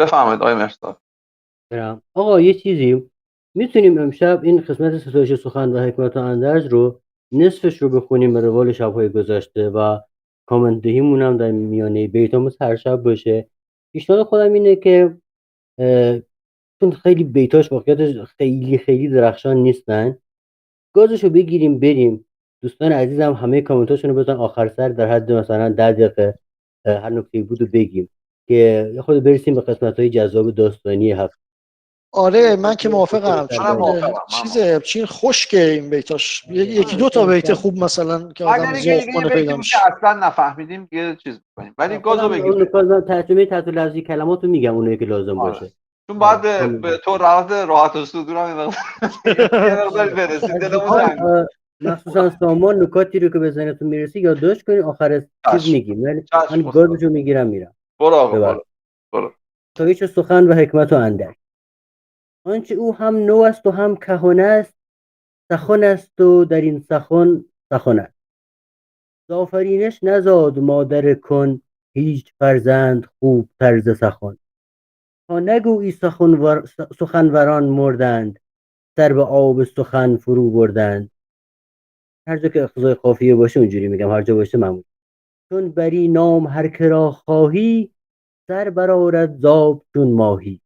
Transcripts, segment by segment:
بفرمایید آقای مرزا. برم آقا یه چیزی میتونیم امشب این قسمت ستایش سخن و حکمت و اندرز رو نصفش رو بخونیم به روال شب‌های گذشته و کامنت دهیمون هم در میانه بیتامون هر شب باشه. پیشنهاد خودم اینه که چون خیلی بیتاش واقعیتش خیلی خیلی درخشان نیستن، گازشو بگیریم بریم. دوستان عزیزم همه کامنتاشونو بزن آخر سر در حد مثلا 10 دقیقه هر نکته بود رو بگیم که یه خود برسیم به قسمت‌های جذاب داستانی هفته. آره من که موافقم، منم چون موافقم. چین خشکه این بیتاش، یکی دو تا بیت خوب مثلا که آدم اگر ذوق یه کنه بیتی پیدا بود که میشه. اصلا نفهمیدیم یه چیز کنیم، ولی گازو خودم بگیر اون بریم. نکات ترجمه تحت لفظی کلمات رو میگم اونایی که لازم آره. باشه. چون باید کامل. به تو راحت و صدورم یه مقداری برسید از دلمون دوستان تنگ بود. مخصوصا سامان نکاتی رو که به ذهنتون میرسه یادداشت کنید آخر چیز چشم میگیم، ولی من چشم استاد. گازشو میگیرم میرم. برو آقا ببر برو. برو. تا هیچ سخن و حکمت و اندرز. آنچه او هم نو است و هم کهنه است، سخن است و در این سخن است. ز آفرینش نزاد مادر کن، هیچ فرزند خوب طرز سخن. تا نگویی سخنوران مردند، سر به آب سخن فرو بردند. هر جا که اقتضای قافیه باشه اونجوری میگم، هر جا باشه معمول. چون بری نام هر که را خواهی، سر برآرد ز آب چون ماهی.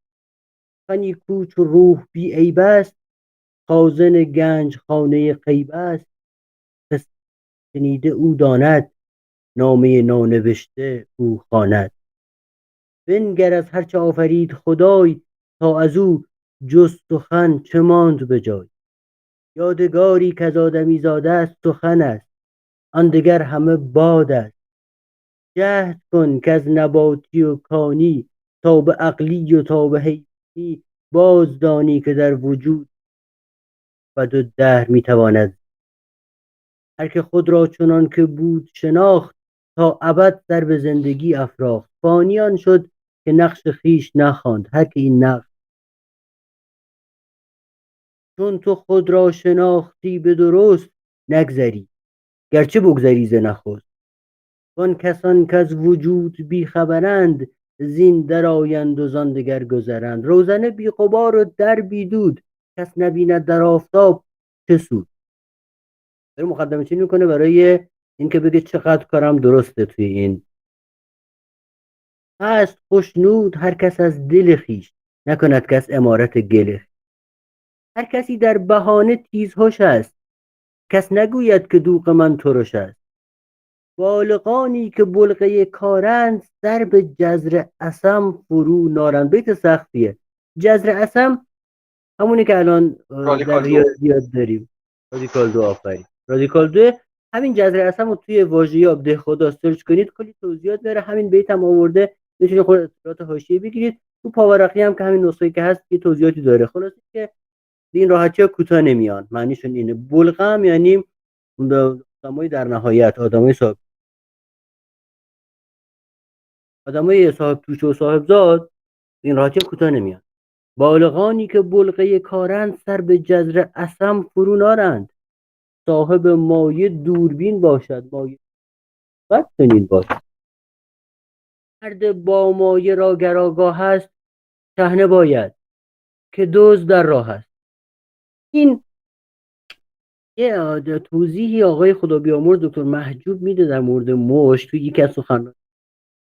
فنی کو چو روح بی عیب است، خازن گنج خانه غیب است. کس شنیده او داند، نامه نانوشته او خواند. بنگر از هر چه آفرید خدای، تا از او جز سخن چه ماند به جای. یادگاری کز آدمی زاده است سخن است، آن دگر همه باد است. جهد کن کز نباتی و کانی، تا به عقلی و تا به حیوانی. باز دانی که در وجود بد و دهر میتواند. هر که خود را چنان که بود شناخت، تا ابد سر به زندگی افراخت. فانی آن شد که نقش خویش نخواند، هر که این نقش. چون تو خود را شناختی به درست، نگذری گرچه بگذری ز نخست. وان کسان کز وجود بی خبرند، زین درآیند و زان دگر گذرند. روزنه بی غبار و در بی دود، کس نبیند در آفتاب چه سود. داره مقدمه چی میکنه برای اینکه بگه چقدر کارم درسته توی این. هست خوشنود هر کس از دل خویش، نکند کس امارت گله. هر کسی در بهانه تیزهوش است، کس نگوید که دوغ من ترش است. بالغانی که بلغه کارند، سر به جزر عسم فرو نارند. بیت سختیه. جزر عسم همونی که الان در رادیکال دو. ریاضیات داریم. رادیکال دو، آفرین. رادیکال دو همین جذر عسم رو توی واژه‌یاب دهخدا سرچ کنید کلی توضیحات داره. همین بیت هم آورده، میتونید خود اطلاعات حاشیه بگیرید. تو پاورقی هم که همین نسخه که هست یه توضیحاتی داره. خلاصه که این راحتی ها کوتاه نمیان. معنیشون اینه. بلغم یعنی آدمای در نهایت، آدمای صاحب توشه و صاحب زاد، این راحتی ها کوتاه نمیان. بالغانی که بلغه کارند، سر به جزر عسم فرو نارند. صاحب مایه دوربین باشد، مایه بد چنین باشد. مرد با مایه را گر آگاه است، شحنه باید که دزد در راه است. این یه توضیحی آقای خدا بیامرز دکتر محجوب میده در مورد مشت توی یکی از سخنرانی‌هایی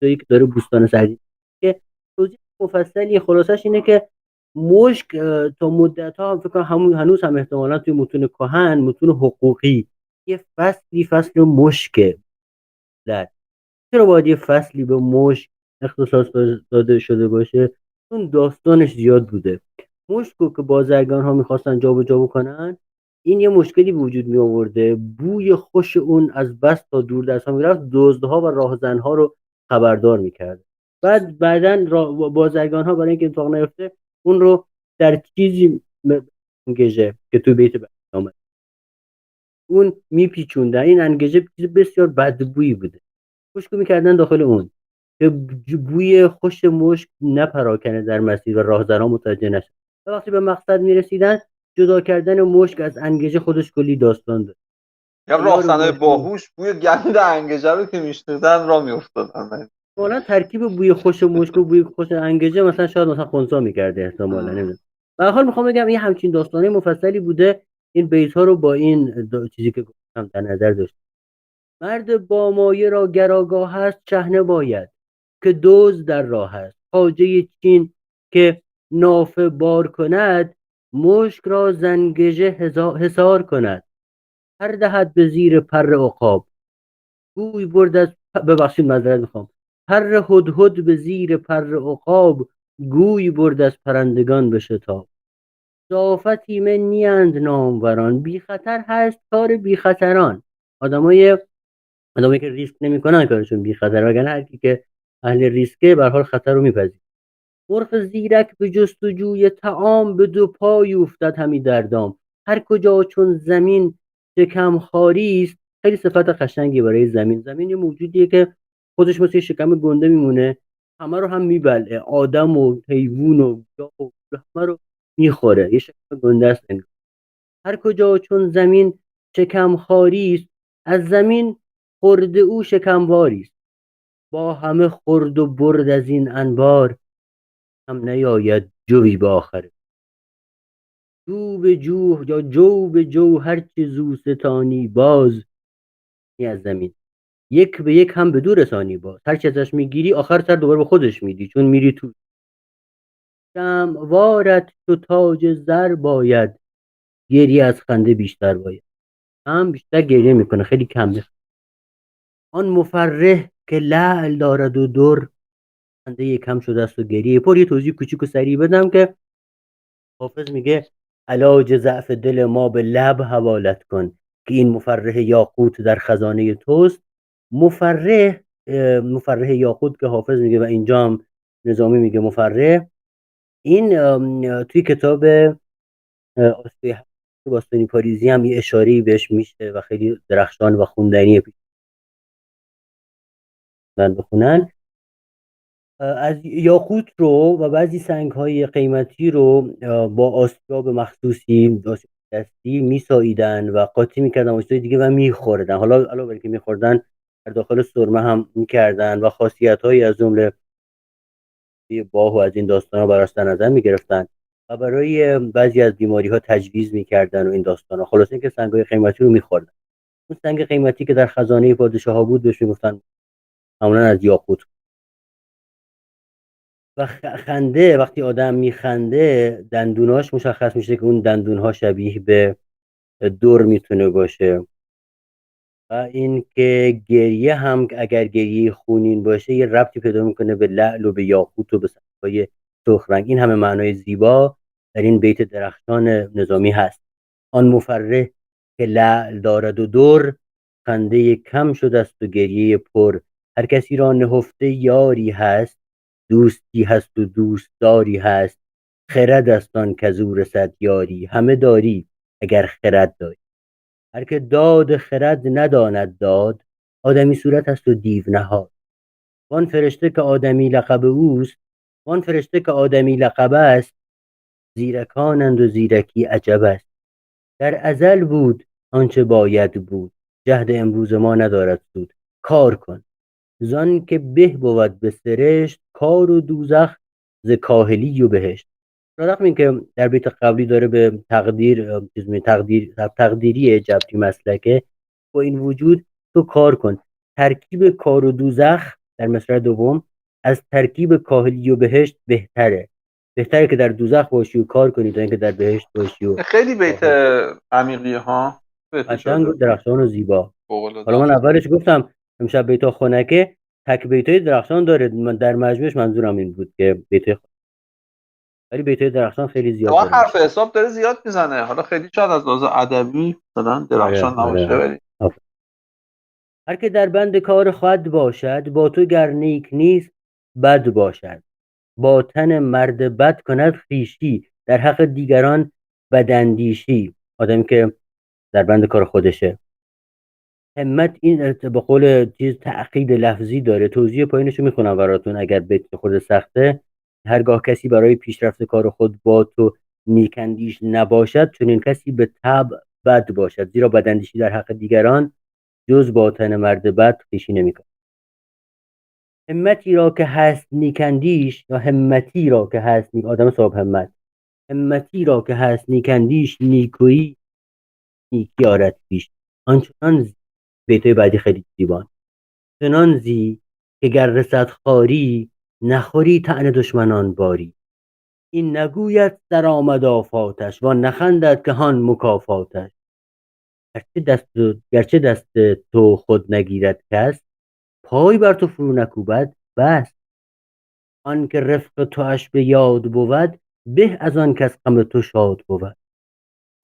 که داره بوستان سعدی، که توضیح مفصلی. خلاصش اینه که مشک تا مدت ها فکر کنم هنوز هم احتمالا توی متون کهن، متون حقوقی، یه فصل مشکه. چرا باید یه فصلی به مشک اختصاص داده شده باشه؟ اون داستانش زیاد بوده. مشک رو که بازرگان ها میخواستن جابجا بکنن، این یه مشکلی به وجود می آورده. بوی خوش اون از بس تا دور دست ها میرفت، دزدها و راهزن ها رو خبردار میکرد. بعدا بازرگان ها برای اینکه اتفاق نیفته اون رو در چیزی انگیژه که تو بیت آمد اون میپیچوندن. این انگیژه چیز بسیار بدبویی بوده. مشکو میکردن داخل اون که بوی خوش مشک نپراکنه در مسیر و راهزنان متوجه نشن. و وقتی به مقصد میرسیدن، جدا کردن مشک از انگیژه خودش کلی داستان داره. یا راهزنای باهوش بوی گند انگیژه رو که میشنیدن را میافتادن. احتمالاً ترکیب بوی خوش مشک و بوی خوش انگجه مثلا شاید مثلا خنثی می‌کرده احتمالاً نمیدونم. به هر حال میخوام بگم این همچین داستانه مفصلی بوده. این بیت ها رو با این چیزی که گفتم در نظر داشت. مرد با مایه را گراگاه است شحنه باید، که دزد در راه است خواجه چین که نافه بار کند، مشک را زنگژه حصار کند. پر دهد به زیر پر عقاب، گوی برد از ببخشید معذرت میخوام، پر هدهد به زیر پر عقاب، گوی برد از پرندگان به شتاب. ضافتی من نیند ناموران، بی خطر هست کار بی خطران. آدمایی که ریسک نمیکنن کارشون بی خطر، وگرنه هر کی که اهل ریسکه به هر حال خطر رو میپذیره. مرغ زیرک به جستجوی طعام، به دو پای افتد همی در دام. هر کجا چون زمین شکم خاری است. خیلی صفت قشنگی برای زمین. زمین یه موجودیه که خودش مثل شکم گنده میمونه، همه رو هم میبلعه، آدم و حیوان و گیاه و همه رو میخوره، یه شکم گنده است. هر کجا چون زمین شکم خاری است، از زمین خورد او شکمواری است. با همه خورد و برد از این انبار، هم نیاید جوی به آخر. جو به جو یا جو به جو هر چه زو ستانی باز، این از زمین یک به یک هم به دو رسانی باز. هر چه ازش میگیری آخر سر دوباره به خودش میدی، چون میری تو. شموارت چو تاج زر باید، گریه از خنده بیشتر باید. هم بیشتر گریه میکنه، خیلی کم میخوره. آن مفرح که لعل دارد و در، خنده یکم شده است و گریه پر. یه توضیح کوچیک و سریع بدم که حافظ میگه علاج ضعف دل ما به لب حوالت کن، که این مفرح یاقوت در خزانه توست. مفرح یاقوت که حافظ میگه و اینجا هم نظامی میگه مفرح. این توی کتاب آسوی باستانی پاریزی هم یه اشاره‌ای بهش میشه و خیلی درخشان و خوندنیه، بخونن. از یاقوت رو و بعضی سنگ‌های قیمتی رو با آسیاب مخصوصی، آسیاب دستی میساییدن و قاطی میکردن و چیزای دیگه و میخوردن. حالا علاوه بر که میخوردن، در داخل سرمه هم میکردن و خاصیت‌هایی از جمله باه و از این داستانا براش در نظر میگرفتن و برای بعضی از بیماری‌ها تجویز میکردن و این داستانا. خلاصه اینکه سنگ‌های قیمتی رو میخوردن. اون سنگ قیمتی که در خزانه پادشاه‌ها بود بهش میگفتن معمولا از یاقوت. و خنده، وقتی آدم میخنده دندوناش مشخص میشه که اون دندونها شبیه به دور میتونه باشه. و اینکه گریه هم اگر گریه خونین باشه یه ربطی پیدا میکنه به لعل و به یاقوت و به سنگ‌های سرخ رنگ. این همه معنای زیبا در این بیت درخشان نظامی هست. آن مفرح که لعل دارد و در، خنده کم شده است و گریه پر. هر کسی را نهفته یاری هست، دوستی هست و دوستداری هست. خرد است آن کزو رسد یاری، همه داری اگر خرد داری. هر که داد خرد نداند داد، آدمی صورت است و دیو نهاد. وان فرشته که آدمی لقب اوست، وان فرشته که آدمی لقب است، زیرکانند و زیرکی عجب است. در ازل بود آنچه باید بود، جهد امروز ما ندارد سود. کار کن زان که به بود به سرشت، کار و دوزخ ز کاهلی و بهشت. رقم این که در بیت قبلی داره به تقدیری جبری مسلکه. با این وجود تو کار کن. ترکیب کار و دوزخ در مصرع دوم از ترکیب کاهلی و بهشت بهتره. بهتره که در دوزخ باشی و کار کنی تا اینکه در بهشت باشی و خیلی بیت عمیقی ها، قشنگ و درخشان و زیبا. حالا حالا من اولش گفتم امشب بیتا خنکه تک بیتای درخشان داره، من در مجموعش منظورم این بود که بیتای ولی بیتای درخشان خیلی زیاد تو داره. حرف حساب داره زیاد میزنه، حالا خیلی شاید از لحاظ ادبی مثلا درخشان نباشه ولی هر که در بند کار خود باشد، با تو گر نیک نیست بد باشد. با تن مرد بد کند خویشی، در حق دیگران بداندیشی. آدمی که در بند کار خودشه. همت این به قول چیز تعقید لفظی داره. توضیح پایینشو میخونم براتون اگر بیت خود سخته. هرگاه کسی برای پیشرفت کار خود با تو نیکندیش نباشد، چون این کسی به طبع بد باشد، زیرا بداندیشی در حق دیگران جز با تن مرد بد خویشی نمیکند. همتی را که هست نیکندیش، یا همتی را که هست آدم صاحب همت، همتی را که هست نیکندیش، نیکویی نیکی آرد پیش. آنچنان زی، بیتای بعدی خیلی زیبان، چنان زی که گر رسد خاری، نخوری طعن دشمنان باری. این نگوید سر آمد آفاتش، و نخندد که هان مکافاتش. گرچه دست تو خود نگیرد کس، پای بر تو فرو نکوبد بس. آن که رفق تواش به یاد بود، به از آن کس غم تو شاد بود.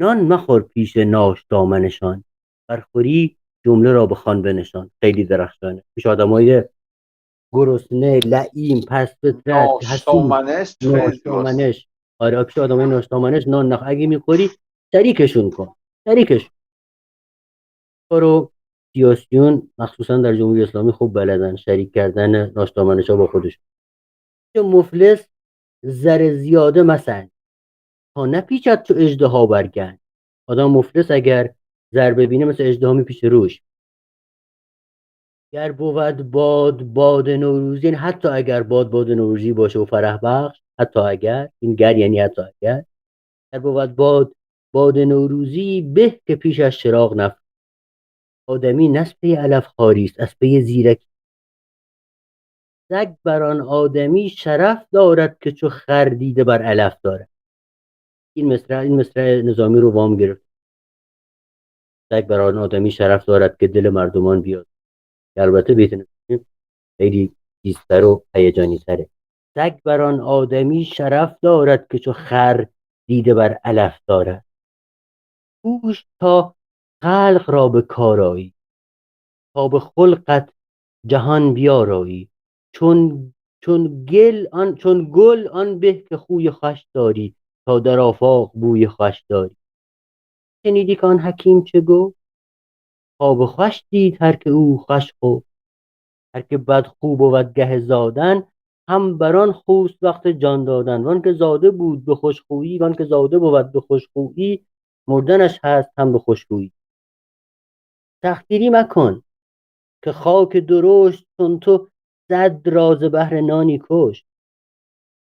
نان مخور پیش ناشتامنشان، برخوری جمله را به خوان بنشان. خیلی درخشانه. پیش آدمای گرسنه، لعیم، پس فطرت، حسود، ناشتامنش خیلی زیباست. ناشتامنش. آره، پیش آدمای ناشتامنش نان نخور. اگه میخوری شریکشون کن، شریکشون. کارو سیاسیون مخصوصا در جمهوری اسلامی خوب بلدن، شریک کردن ناشتامنشا با خودشون. مفلس زر زیاده مسن، تا نپیچد چو اژدها برگن. آدم مفلس اگر زر ببینه مثل اژدها میپیچه روش. گر بود باد نوروزی، یعنی حتی اگر باد نوروزی باشه و فرح بخش، حتی اگر، این گر یعنی حتی اگر بود باد نوروزی، به که پیش از چراغ نفت. آدمی نه از پی علف خواری است، از پی زیرکی. سگ بر آن آدمی شرف دارد، که چو خر دیده بر علف دارد. این مصرع نظامی رو وام گرفت. سگ بر آن آدمی شرف دارد که دل مردمان بیاد. البته بیت نظامی خیلی چیزتر و هیجانی تره. سگ بر آن آدمی شرف دارد، که چو خر دیده بر علف دارد. کوش تا خلق را به کار آیی، تا به خلقت جهان بیارایی. چون گل آن به که خوی خوش داری، تا در آفاق بوی خوش داری. شنیدی که آن حکیم چه گفت؟ خواب خوش دید هر که او خوش خفت. هر که بد خوب بود گه زادن، هم بران خوست وقت جان دادن. وان که زاده بود به خوشخویی، وان که زاده بود به خوشخویی، مردنش هست هم به خوشخویی. تحقیری مکن که خاک درشت، چون تو صد راز بهر نانی کشت.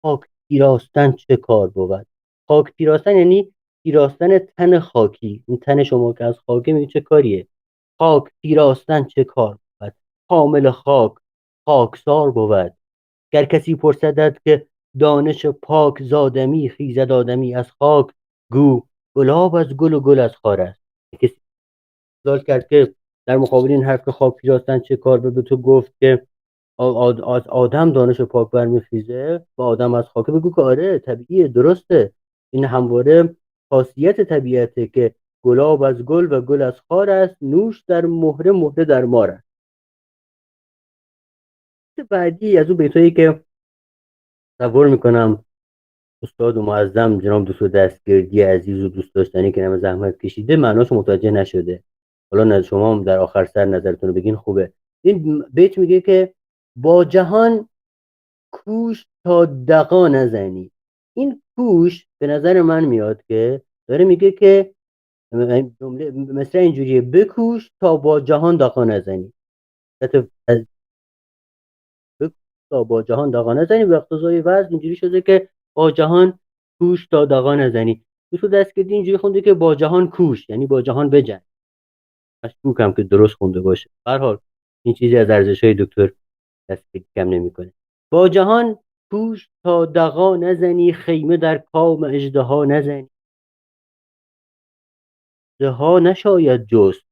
خاک پیراستن چه کار بود؟ خاک پیراستن یعنی پیراستن تن خاکی. این تن شما که از خاکه، میگه چه کاریه؟ خاک پیراستن چه کار بود؟ حامل خاک خاکسار بود. گر کسی پرسدت که دانش پاک زادمی، خیزد آدمی از خاک، گو گلاب از گل و گل از خار است. کسی سوال کرد که در مقابل این حرف که خاک پیراستن چه کار بود، به تو گفت که از آدم دانش پاک برمیخیزه و آدم از خاکه، بگو که آره طبیعیه، درسته. این همواره خاصیت طبیعته که گلاب از گل و گل از خار است، نوش در مهره مهره در مار است. بعدی از اون بیتایی که تصور میکنم استاد و معظم جناب دکتر دستگردی عزیز و دوست داشتنی که نمه زحمت کشیده معناشو متوجه نشده. حالا شما هم در آخر سر نظرتون رو بگین خوبه. این بیت میگه که با جهان کوش تا دغا نزنی. این کوش به نظر من میاد که داره میگه که جمله مثل اینجوریه: بکوش تا با جهان دغا نزنی. بکوش تا با جهان دغا نزنی. به اقتضای وضع اینجوری شده که با جهان کوش تا دغا نزنی. تو دستگردی اینجوری خونده که با جهان کوش، یعنی با جهان بجنگ. مشکوکم که درست خونده باشه. به هر حال این چیزی از ارزش‌های دکتر دستگردی کم نمی‌کنه. با جهان کوش تا دغا نزنی، خیمه در کام اژدها نزنی. اژدها نشاید جست،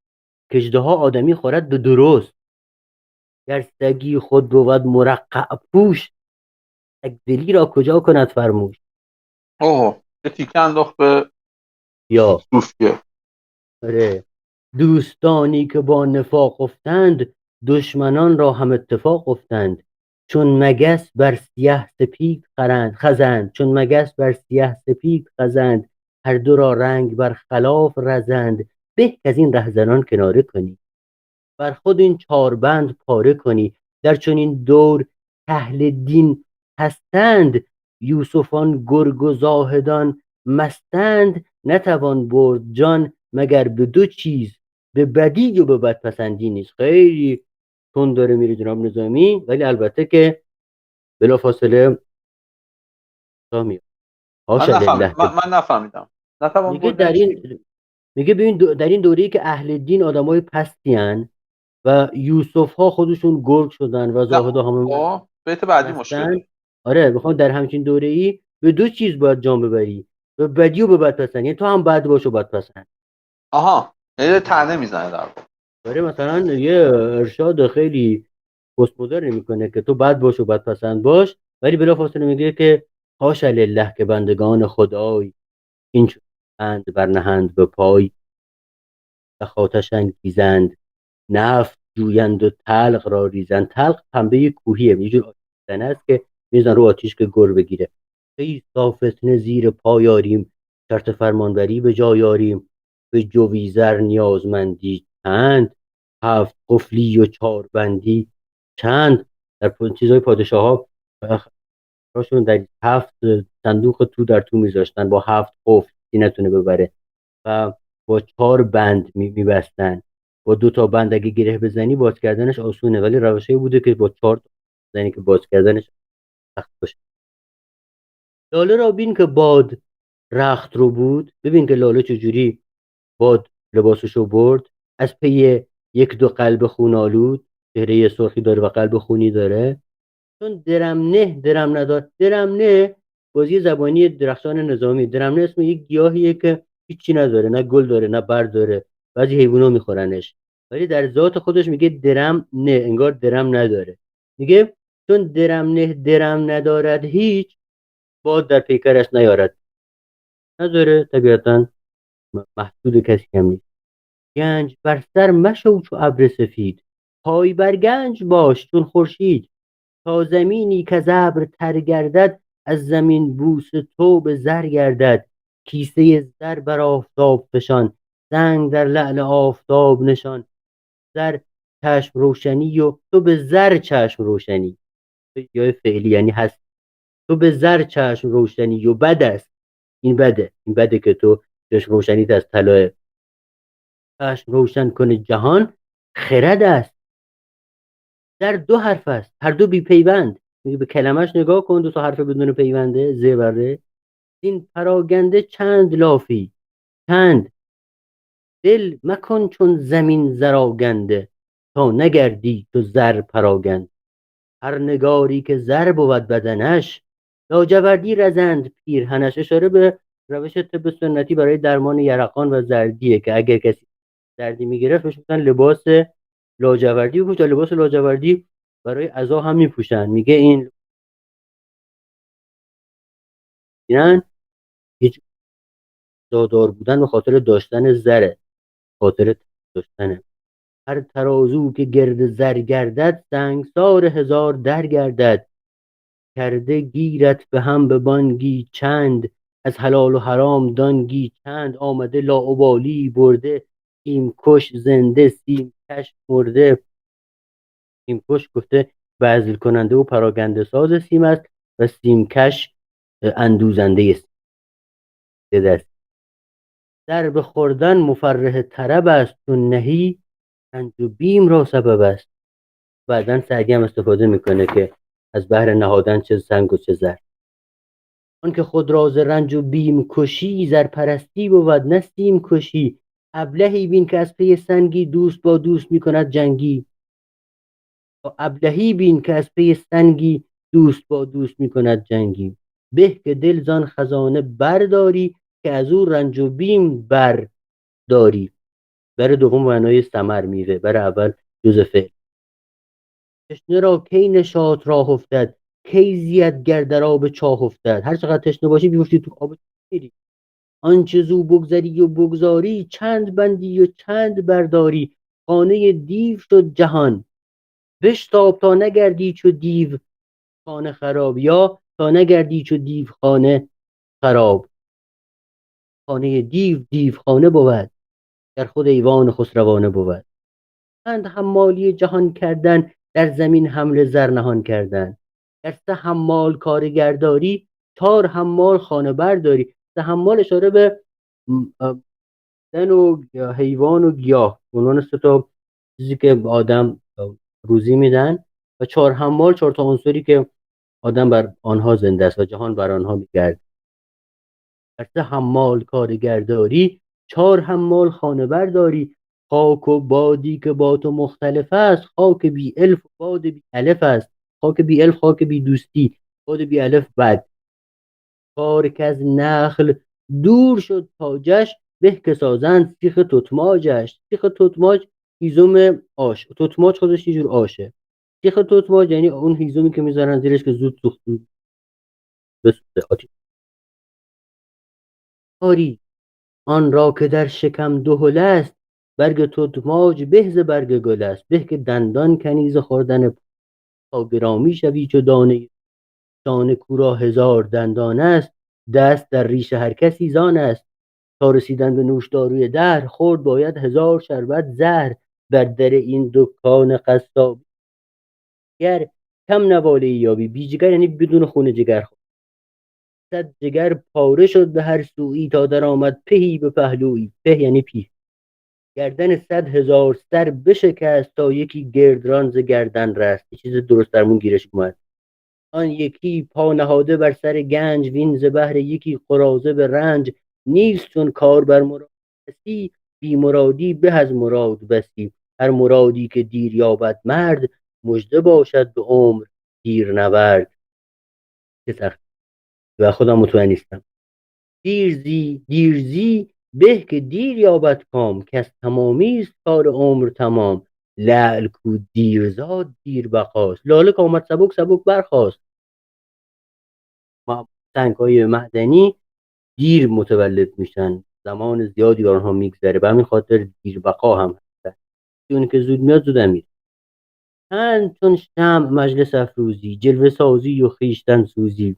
که اژدها آدمی خورد به درست. گر سگی خود بود مرقع پوش، سگدلی را کجا کند فرموش. اوه یه تیکه انداخت به یا دوستیه. آره، دوستانی که با نفاق افتند، دشمنان را هم اتفاق افتند. چون مگس بر سیه سپید خزند، چون مگس بر سیه سپید خزند، هر دو را رنگ بر خلاف رزند. به که از این رهزنان کناره کنی، بر خود این چاربند پاره کنی. در چنین دور اهل دین هستند، یوسفان گرگ و زاهدان مستند. نتوان برد جان مگر به دو چیز، به بدی و به بدپسندی نیست. خیلی تون داره میره جناب نظامی، ولی البته که بلافاصله تا میاد. من حاشا لله که من نفهمیدم. نتوان میگه برد در یعنی چی؟ این میگه ببین در این دوره‌ای که اهل دین آدمای پستیان و یوسف ها خودشون گرگ شدن و نه زاهد ها همه خب بیت بعدی مشکل مستن. داره. آره میخوام در همچین دوره‌ای به دو چیز باید جام ببری، به بدی و به بدپسند. یعنی تو هم بد باش و بدپسند. آها یه طعنه میزنه در واقع. داره مثلا یه ارشاد خیلی پست مدرن میکنه که تو بد باش و بدپسند باش، ولی بلافاصله میگه که حاشا لله که بندگان خدای این چون بند برنهند به پای، و خاتش انگیزند نفت جویند و تلق را ریزند. تلق پنبه کوهیه، یه جور آتش زنه است که میزن رو آتیش که گر بگیره. ای فتنه زیر پا یاریم، شرط فرمانبری به جا یاریم، به جویزر نیازمندی چند، هفت قفلی و چار بندی چند. در چیزای پادشاه ها راشون در هفت صندوق تو در تو میذاشتن با هفت قفل کی نتونه ببره، و با 4 بند میبستن. با 2 تا بند اگه گره بزنی باز کردنش آسونه، ولی روشی بوده که با 4 تا بزنی که باز کردنش سخت باشه. لاله را بین که باد رخت رو بود، ببین که لاله چجوری باد لباسشو برد، از پی یک دو قلب خون آلود، چهره سرخی داره و قلب خونی داره. چون درم نه درم ندار. درم نه بازی زبانی درخشان نظامی. درم نه اسم یک گیاهیه که هیچی نداره، نه گل داره نه بر داره، بعضی حیونا میخورنش، ولی در ذات خودش میگه درم نه، انگار درم نداره. میگه چون درم نه درم ندارد هیچ، باد در پیکرش نیارد. نداره طبیعتا، محدود کسی هم نیست. گنج بر سر مشو چو ابر سفید، پای بر گنج باش چون خورشید. تا زمینی که ابر تر گردد، از زمین بوس تو به زر گردد. کیسه زر بر آفتاب فشان، زنگ در لعل آفتاب نشان. زر چشم روشنی و تو به زر چشم روشنی. یا فعلی یعنی هست. تو به زر چشم روشنی و بد است. این بده، این بده که تو چشم روشنیت از طلای. چشم روشن کنه جهان خرد است. در 2 حرف است، هر دو بی پیوند. میگه به کلمش نگاه کن، 2 تا حرف بدون پیونده، زبره. این پراگنده چند لافی، چند دل مکن چون زمین زراگنده، تا نگردی تو زر پراگند. هر نگاری که زر بود بدنش، لاجوردی رزند پیرهنش. اشاره به روش طب سنتی برای درمان یرقان و زردیه که اگر کسی زردی میگرفت بهش گفتن لباس لاجوردی بپوش. لباس لاجوردی برای عزا هم میپوشن. میگه این هیچ زادار بودن به خاطر داشتن زره، خاطر داشتنه. هر ترازو که گرد زر گردد، سنگسار هزار در گردد. کرده گیرت به هم به بانگی چند، از حلال و حرام دانگی چند. آمده لاابالی برده، سیم کش زنده سیم کش مرده. سیم کش گفته بذل کننده و پراگنده ساز سیم است، و سیم کش اندوزنده است. دست در به خوردن مفرح طرب است، چون نهی رنج و بیم را سبب است. بعدن سعدی هم استفاده میکنه که از بحر نهادن چه سنگ و چه زر. آن که خود را ز رنج و بیم کشی، زر پرستی بود نه سیم کشی. ابلهی بین که از پی سنگی، دوست با دوست میکند جنگی. ابلهی بین که از پی سنگی، دوست با دوست میکند جنگی. به که دل زان خزانه برداری، که از او رنج و بیم برداری. بر دوم معنای ثمر میوه، بر اول جزء فعل. تشنه را کی نشاط راه افتد، کی زید گر در آب چاه افتد. هر چقدر تشنه باشی بیفتی تو آب میری. آنچه زو بگذری و بگذاری، چند بندی و چند برداری. خانه دیو شد جهان، بشتاب تا نگردی چو دیو خانه خراب. یا تا نگردی چو دیو خانه خراب. خانه دیو خانه بود، در خود ایوان خسروانه بود. چند حمالی جهان کردن، در زمین حمل زر نهان کردن. گر 3 حمال کارگرداری، 4 حمال خانه برداری. 3 حمال اشاره به زن و حیوان و گیاه، عنوان 3 تا چیزی که آدم روزی میدن و 4 حمال 4 تا عنصری که آدم بر آنها زنده است و جهان بر آنها میگرد. در 3 حمال کارگرداری 4 حمال خانه برداری. خاک و بادی که با تو مختلف است، خاک بی الف و باد بی الف است. خاک بی الف خاک بی دوستی، باد بی الف بد. کار که از نخل دور شد تاجش، به که سازند سیخ تتماجش. سیخ تتماج هیزم آش، تتماج خودش یه جور آشه. سیخ تتماج یعنی اون هیزمی که میذارن زیرش که زود سوخت بسوزه آتیش. آری آن را که در شکم دهل است، برگ تتماج به ز برگ گل است. به که دندان کنی ز خوردن تا گرامی شوی چو دانه. دانه کو را 1000 دندان است، دست در ریش هر کسی زان است. تا رسیدن به نوشداروی دهر، خورد باید 1000 شربت زهر. بر در این دکان قصابی گر کم نواله یابی. بی جگر یعنی بدون خون جگر خورد. 100 جگر پاره شد به هر سویی، تا در آمد پهی به پهلویی. په یعنی پیه. گردن 100,000 سر بشکست، تا یکی گردران ز گردن رست. یه چیز درست درمون گیرش اومد. آن یکی پا نهاده بر سر گنج، وین ز بهر یکی قراضه به رنج. نیست چون کار بر مراد بسی، بی مرادی به از مراد بسی. هر مرادی که دیر یابد مرد، مژده باشد به عمر دیر نورد. چه سخت و خودم مطمئن نیستم. دیرزی به که دیر یابد کام، که از تمامی است کار عمر تمام. لعل کو دیر زاد دیر بقاست، لاله که آمد سبک سبک برخاست. سنگ‌های معدنی دیر متولد میشن، زمان زیادی بر آنها میگذره، به همین خاطر دیر بقا هم هستن. اون که زود میاد زود هم میره. چون شمع مجلس افروزی، جلوه سازی و خویشتن سوزی.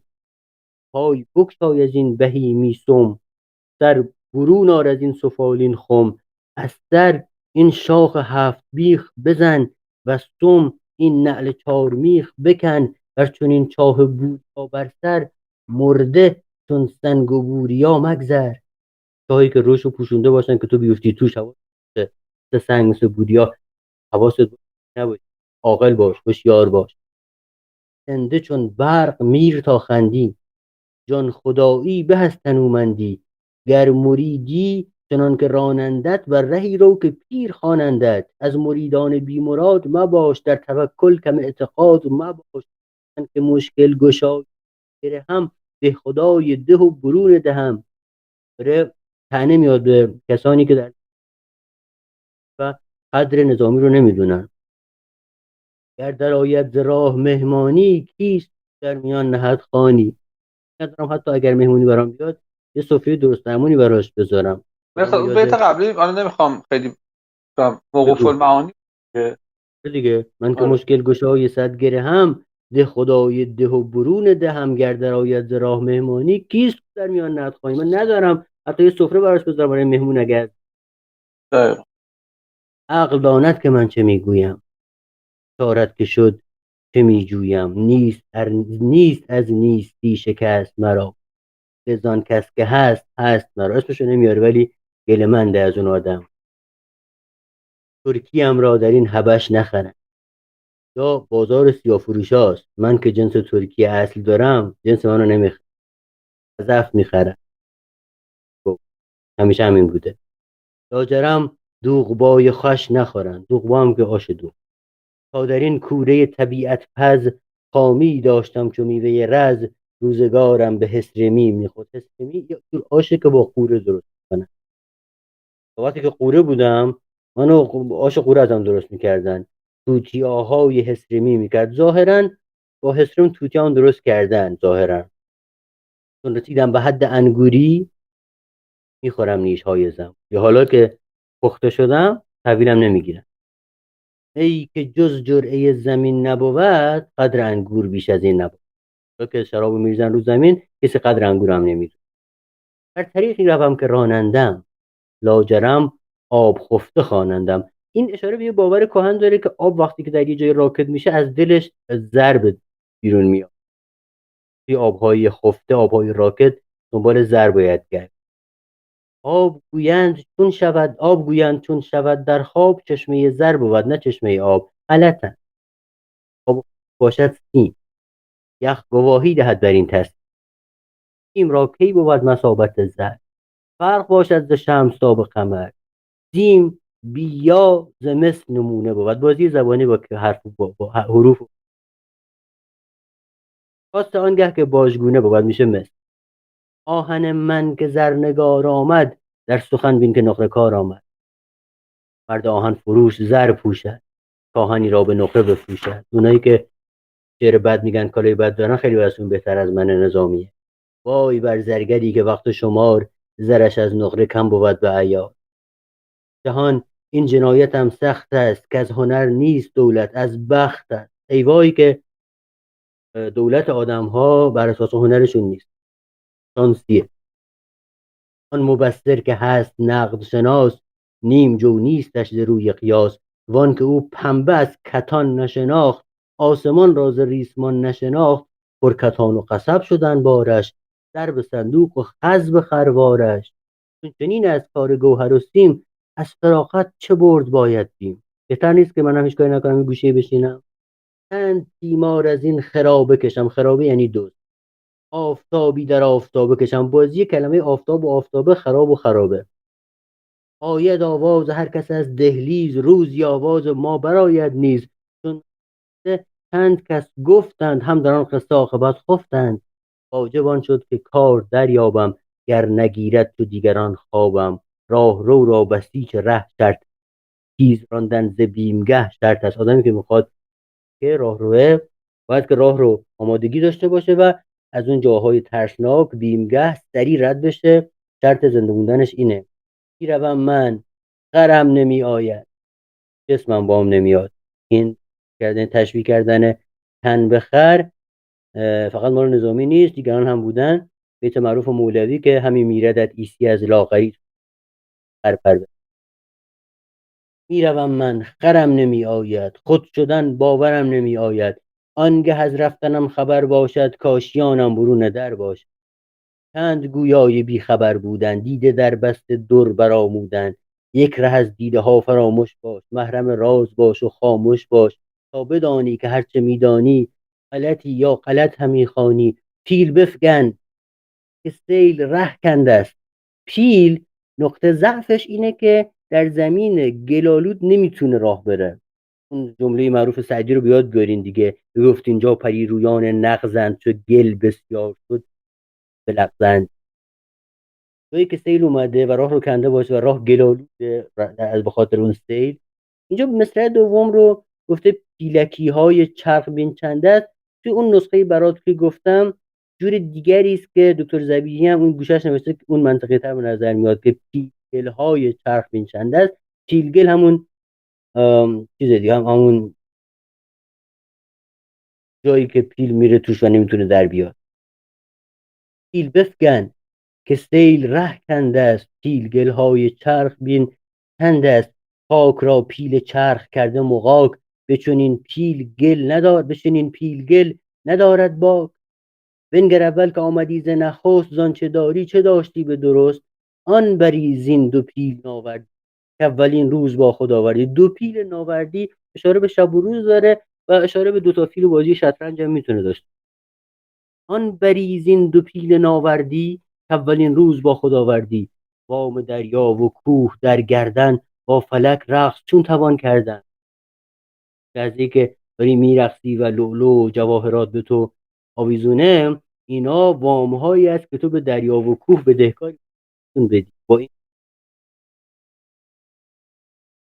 پای بگشای از این بهیمی سم، سر برون آر از این سفالین خم. از سر این شاخ 7 بیخ بزن، و سم این نعل 4 میخ بکن. و چون این چاه بوریا بر سر، مرده چون سنگ و بوریا مگذر. چاهی که روشو پوشونده باشن که تو بیفتی توش، حواست باشه. سنگ مثل بوریا حواست نباشه. عاقل باش، هوشیار باش. زنده چون برق میر تا خندی، جان خدایی به از تنومندی. گر مریدی چنان که رانندت، بر رهی رو که پیر خوانندت. از مریدان بی مراد مباش، در توکل کم اعتقاد مباش. من که مشکل گشای هم، به خدای ده و برون دهم. داره طعنه میاد به کسانی که در و قدر نظامی رو نمیدونن. گر در آید ز راه مهمانی، کیست در میان نهد خوانی. ندارم حتی اگر مهمونی برام بیاد، یه سفره درست درمونی براش بذارم. مثلا بیت قبلی الان نمیخوام خیلی موقوف بگو. المعانی دیگه من که آره. مشکل گشای 100 گره هم، ده خدای ده و برون دهم. گر در آید ز راه مهمانی، کیست در میان نهد خوانی. من ندارم حتی یه سفره براش بذارم برای مهمون. اگر دقیقا. عقل داند که من چه میگویم، چارت که شد چه میجویم. نیست از نیستی شکست مرا، بزان کس که هست هست مرا. اسمشو نمیاره ولی گله‌منده از اون آدم. ترکیم را در این حبش نخرند، یا بازار سیاه‌فروش هاست. من که جنس ترکی اصل دارم، جنس منو نمیخرم، ضعف میخرم. همیشه همین بوده. لاجرم دوغبای خوش نخورند، دوغبا هم که آش دوغ. تا در این کوره طبیعت پز، خامی داشتم چو میوه رز. روزگارم به حسرمی میخورد. حسرمی یا جور آشه که با قوره درست کنن. وقتی که قوره بودم، منو آش قوره ازم درست میکردن. توتیاهای حسرمی میکرد. ظاهرا با حسرم توتیان درست کردن ظاهرا. چون رسیدم به حد انگوری، میخورم نیش های زم. یا حالا که پخته شدم، تحویلم نمیگیرم. ای که جز جرعه زمین نبود، قدر انگور بیش از این نبود. تا که شرابو میریزن رو زمین، کسی قدر انگورم نمیدونه. هر طریقی روم که رانندم، لاجرم آب خفته خوانندم. این اشاره به یه باور کهن داره که آب وقتی که در یه جای راکد میشه، از دلش ضرب بیرون میاد. توی آبهای خفته، آبهای راکد، دنبال زر باید گشت. آب گویند چون شود در خواب، چشمه زر بود نه چشمه آب. غلطن. باشد سیم، یخ گواهی دهد بر این تصمیم. سیم را کی بود مثابت زر، فرق باشد ز شمس تا به قمر. سیم بیا ز مس نمونه بود. بازی زبانی با حروف. خواست آنگه که باژگونه بود میشه مس. آهن من که زرنگار آمد، در سخن بین که نقره کار آمد. مرد آهن فروش زر پوشد، کاهنی را به نقره بفروشد. اونایی که شعر بد میگن کالای بد دارن خیلی براشون بهتر از من نظامیه. وای بر زرگری که وقت شمار، زرش از نقره کم بود به عیار. جهان این جنایت هم سخت است، که از هنر نیست دولت از بخت است. ای وای که دولت آدم ها بر اساس هنرشون نیست، شانسیه. آن مبصر که هست نقد شناس، نیم جو نیستش ز روی قیاس. وان که او پنبه از کتان نشناخت، آسمان را ز ریسمان نشناخت. پر کتان و قصب شدن بارش، در به صندوق و خز به خروارش. چون چنین از کار گوهر و سیم، از فراغت چه برد باید بیم. بهتر نیست که منم هیچ کاری نکنم این گوشه بشینم. چند تیمار از این خرابه کشم. خرابه یعنی دوست. آفتابی در آفتابه کشم. بازی کلمه آفتاب و آفتابه خراب و خرابه. آید آواز هر کس از دهلیز، روزی آواز ما براید نیز. چون چند کس گفتند، هم در آن قصه عاقبت خفتند. واجب آن شد که کار دریابم، گر نگیرد تو دیگران خوابم. راه رو را بسیچ ره شرط، تیز راندن ز بیمگه شرط است. آدمی که میخواد که راه روه، باید که راه رو آمادگی داشته باشه و از اون جاهای ترسناک بیمگه سریع رد بشه. شرط زنده موندنش اینه: میروم من غرم نمی آید، جسمم بام نمیاد. این تشبیه کردن تن به خر فقط مال نظامی نیست، دیگران هم بودن. بیت معروف مولوی که همین میردت ایسی از لاغری خر پرده. میروم من خرم نمی آید، خود شدن باورم نمی آید. آنگه از رفتنم خبر باشد، کاشیانم برون در باشد. چند گویای بی خبر بودن، دیده در بست در برآمودن. یک ره از دیده ها فراموش باش، محرم راز باش و خاموش باش. تا بدانی که هرچه میدانی، غلطی یا غلط همی خوانی. پیل بفگن که سیل ره کنده است. پیل نقطه ضعفش اینه که در زمین گلالود نمیتونه راه بره. اون جمله معروف سعدی رو بیاد بیارین دیگه. گفت اینجا پری رویان نغزند، چو گل بسیار شد بلغزند. جایی که سیل اومده و راه رو کنده باشه و راه گلالوده از بخاطر اون سیل. اینجا مصرع دوم رو گفته پیلکی های چرخ بین چنده است. توی اون نسخه برات که گفتم جور دیگری است که دکتر زبیدی هم اون گوشش نوشته که اون منطقه تر به نظر میاد که پیلگل های چرخ بین چنده است. پیلگل همون چیز دیگه، همون جایی که پیل میره توش و نمیتونه در بیاد. پیل بفگن که سیل ره کنده است، پیلگل های چرخ بین چنده است. خاک را پیل چرخ کرده مغاک، بچنین پیلگل ندارد باک. بنگر اول که آمدی ز نخست، زان چه داری چه داشتی به درست. آن بری زین دو پیل ناوردی، که اولین روز با خود آوردی. دو پیل ناوردی اشاره به شب و روز داره و اشاره به دوتا پیل بازی شطرنج هم میتونه داشته. آن بری زین دو پیل ناوردی، که اولین روز با خود آوردی. وام دریا و کوه در گردن، با فلک رقص چون توان کردن. از که داری میرقصی و لؤلؤ و جواهرات به تو آویزونه، اینا وامهایی است که تو به دریا و کوه بدهکاری بدی. با این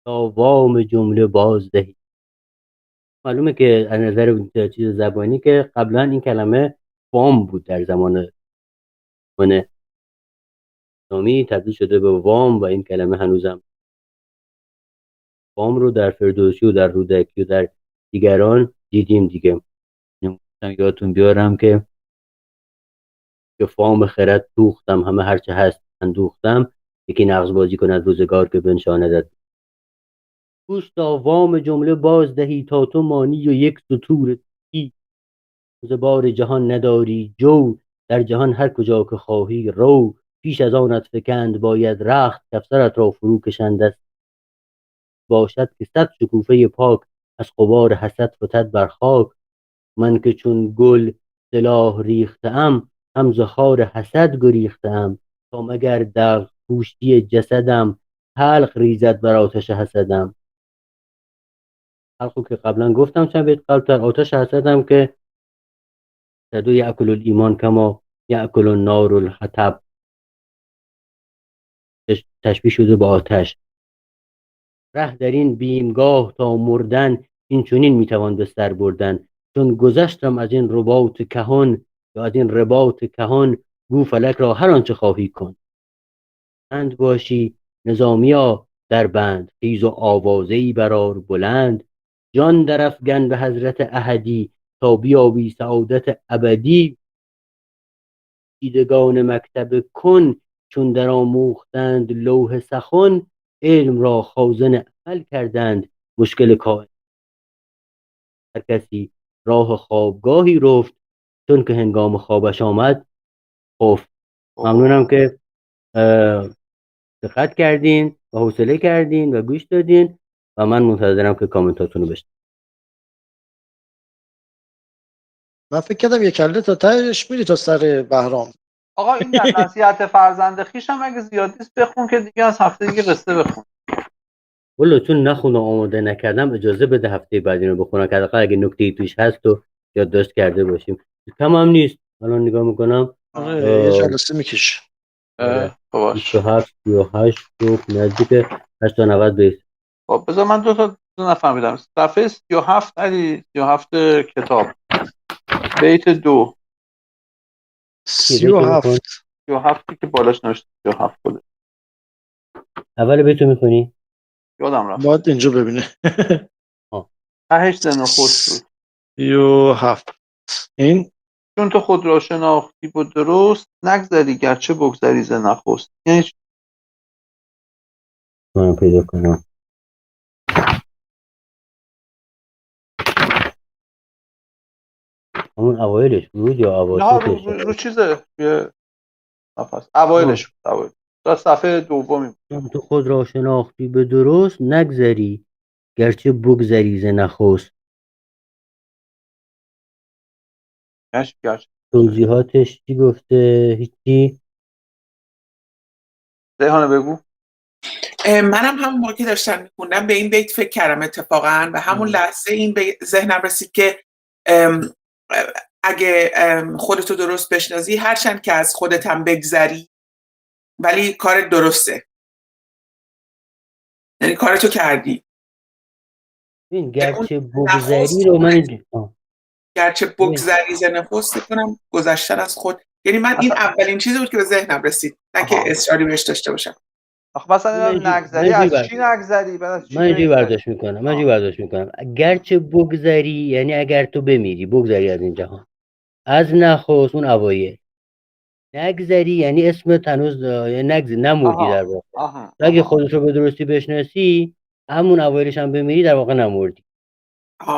تا وام جمله بازدهی. معلومه که از نظر چیز زبانی که قبلا این کلمه وام بود، در زمان اسلامی تبدیل شده به وام و این کلمه هنوزم وام رو در فردوسی و در رودکی و در دیگران دیدیم دیگه. یادتون بیارم که فام خرد دوختم، همه هرچه هست اندوختم. یکی نغز بازی کند روزگار که بنشاندد. گوش تا وام جمله بازدهی، تا تو مانی و یک ستور تی. ز بار جهان نداری جو، در جهان هر کجا که خواهی رو. پیش از آنت فکند باید رخت، کافسرت را فرو کشند است. باشد که صد شکوفه پاک، از غبار حسد فتد بر خاک. من که چون گل سلاح ریختم، هم ز خار حسد گریختم. تا مگر دلق پوشی جسدم، حلق ریزد بر آتش حسدم. حلقو که قبلا گفتم چند بیت قبلتر، آتش حسدم که صدو یأکل الایمان کما یأکل النار الحطب، تشبیه شده با آتش. ره در این بیمگاه تا مردن، این چنین میتوان به سر بردن. چون گذشتم از این رباط کهن، یا از این رباط کهن، گو فلک را هر آنچه خواهی کن. بند باشی نظامیا در بند، خیز و آوازهای برار بلند. جان درافگن به حضرت احدی، تا بیابی سعادت ابدی. دیدگان مکتب کن، چون در آموختند لوح سخن. علم را خازن عمل کردند، مشکل کار. هر کسی راه خوابگاهی رفت، چون که هنگام خوابش آمد خفت. ممنونم که دقت کردین و حوصله کردین و گوش دادین و من منتظرم که کامنتاتون رو بشنوم. من فکر کردم یک کله تا تهش میری تا سر بهرام. آقا این در نصیحت فرزند خویشم اگه زیاد نیست بخون که دیگه از هفته دیگه قصه بخون. والا چون نخونم آماده نکردم اجازه بده هفته بعد اینو بخونم که حداقل اگه نکته‌ای توش هست و یادداشت کرده باشیم. کم هم نیست، الان نگاه میکنم. آره یه جلسه میکشه. باش 27 38 نزدیک 890 بیت. خب بذار من دو نفهمیدم. صفحه 37 علی 37 کتاب بیت 2 37 37 که بالاش نوشته 37 بوده. اول بیتو میخونی؟ یادم رفت. باید اینجا ببینه. تهش ز نخست بود. 37 این چون تو خود را شناختی و درست، نگذری گرچه بگذری ز نخست. یعنی من پیدا کنم. همون اوایلش بود یا اواسطش؟ رو چیزه یه نفس اوایلش بود. اوایل تا صفحه دومی بود. چون تو خود را شناختی به درست، نگذری گرچه بگذری ز نخست. گرچه توضیحاتش چی گفته؟ هیچی؟ ریحانه بگو. منم همون موقع که داشتم میخوندم به این بیت فکر کردم اتفاقا و همون لحظه این به ذهنم رسید که اگه خودتو درست بشناسی هرچند که از خودت هم بگذری ولی کارت درسته، یعنی کارتو کردی. این گرچه بگذری رو من گرچه بگذری ز نخست کنم گذشتن از خود، یعنی من این اولین چیزی بود که به ذهنم رسید، نه که اصراری بهش داشته باشم. مثلا نگذری از چی نگذری؟ من اینجوری برداشت میکنم گرچه بگذری یعنی اگر تو بمیری، بگذری از این جهان، از نخست اون اوایل. نگذری یعنی اسمت هنوز نمردی در واقع. اگه خودت رو به درستی بشناسی همون اوایلش هم بمیری در واقع نمردی.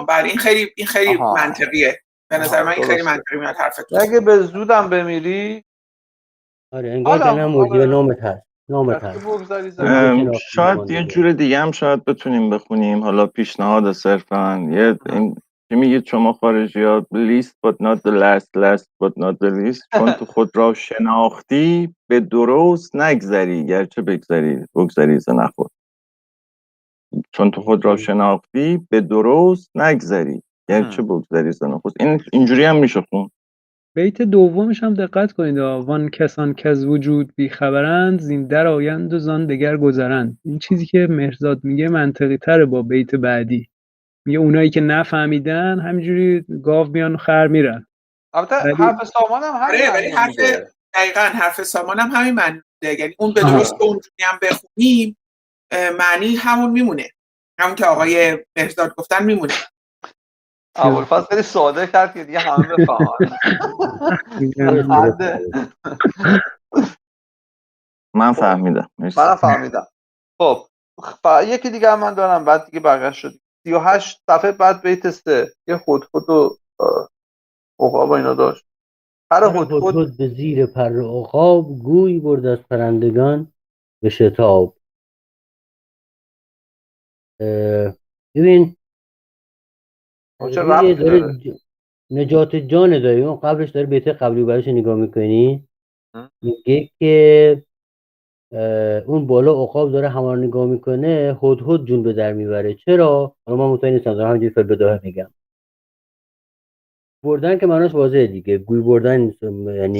بله این خیلی منطقیه به نظر من. این خیلی منطقی میاد حرفتون. اگه به زودم بمیری آره انگار که نمردی و نامت هست. شاید یه جور دیگه هم شاید بتونیم بخونیم، حالا پیشنهاد صرفا یه این چی میگید شما خارجی‌ها least but not the last but not the least. چون تو خود را شناختی به درست نگذری گرچه بگذری ز نخست. چون تو خود را شناختی به درست نگذری گرچه بگذری ز نخست. این اینجوری هم میشه خون. بیت دومش هم دقت کنید، وان کسان که از وجود بیخبرند، زین در آیند و زان دگر گذرند. این چیزی که مهرزاد میگه منطقی تره با بیت بعدی. میگه اونایی که نفهمیدن همینجوری گاو میان و خر میرن. البته حرف سامان هم همین دقیقاً حرف سامان هم همین معنی ده. یعنی اون به درست اونجوری هم بخونیم معنی همون میمونه، همون که آقای مهرزاد گفتن میمونه. ابوالفضل خیلی ساده کرد که دیگه همه بفهمن. من فهمیدم. منم فهمیدم. خب یکی دیگه هم من دارم بعد دیگه بقیه شد. 38 صفحه بعد بیت 3 یه خودخود و عقاب اینا داشت. پر خودخود به زیر پر عقاب، گوی برد از پرندگان به شتاب. ببین چه ربطی داره؟ نجات جان داری اون قبلش داره بیت قبلی و بعدش نگاه میکنی اه. میگه که اون بالا عقاب داره همه رو نگاه میکنه، هدهد جون به در میبره. چرا؟ حالا من مطمئن نیستم، دارم همینجوری فی‌البداهه میگم. بردن که معناش واضحه دیگه، گوی بردن نیست، یعنی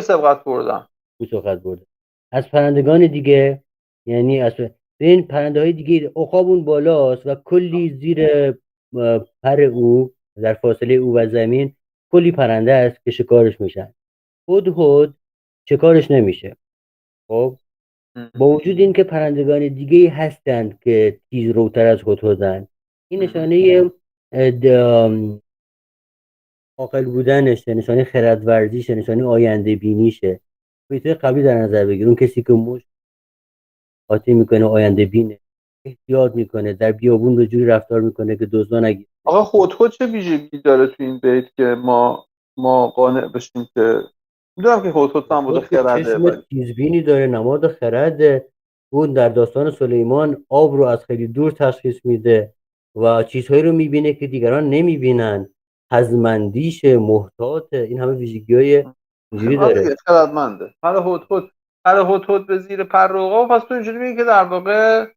سبقت بردن. گوی سوقت بردن از پرندگان دیگه، یعنی از این پرنده های دیگه. عقاب اون بالاست و کلی زیر پر او، در فاصله او و زمین کلی پرنده است که شکارش میشن. هدهد شکارش نمیشه. خب با وجود این که پرندگان دیگه هستند که تیز روتر از هدهدن، این نشانه عاقل بودنشه، نشانه خردورزیشه، نشانه آینده بینیشه. بیتوی قبلی در نظر بگیر، اون کسی که مشت قاطی میکنه آینده بینه، احتیاط میکنه، در بیابون به جوری رفتار میکنه که دزدان نگیره. آقا هدهد چه ویژگی داره تو این بیت که ما قانع بشیم که میدونم که هدهد هم بوده خرده، چشم ولی تیزبینی داره، نماد خرده. اون در داستان سلیمان آب رو از خیلی دور تشخیص میده و چیزهایی رو میبینه که دیگران نمیبینن. حزمندیشه، محتاطه، این همه ویژگی‌های اینجوری داره. خردمنده. هدهد به زیر پر عقاب، پس تو اینجوری میگی که در واقع